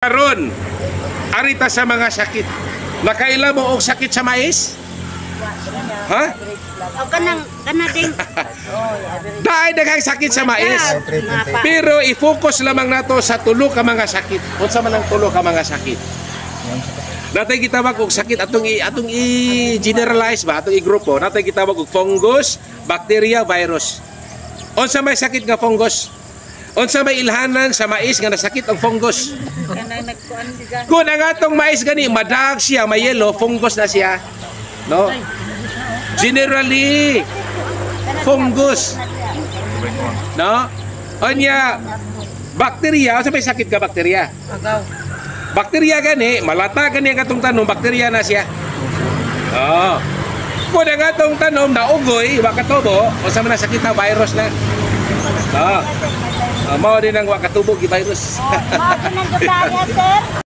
Karon, arita sa mga sakit. Nakaila mo og sakit sa mais? Ha? O kanang ding. Daay daghang sakit sa mais. Pero i-focus lamang nato sa tulo ka mga sakit. Unsa man ang tulo ka mga sakit? Natay gitawag og sakit atong i-generalize ba, atong i-grupo. Natay gitawag og fungus, bacteria, virus. Unsa may sakit nga fungus? Unsa may ilhanan sa mais nga nasakit ang fungus? Kanang nagkuan diga. Kung ang atong mais gani madag siya, may yellow, fungus na siya. No? Generally, fungus. No? Onya, bacteria, unsa may sakit ka bacteria? Agaw. Bacteria gani, malata gani ang atong tanom, bacteria na siya. Oh. Kung ang atong tanom naugoy, wakatubo, unsa man sakit na virus na. No? Mao din ang wakatubo gi virus. Mao din ang sir.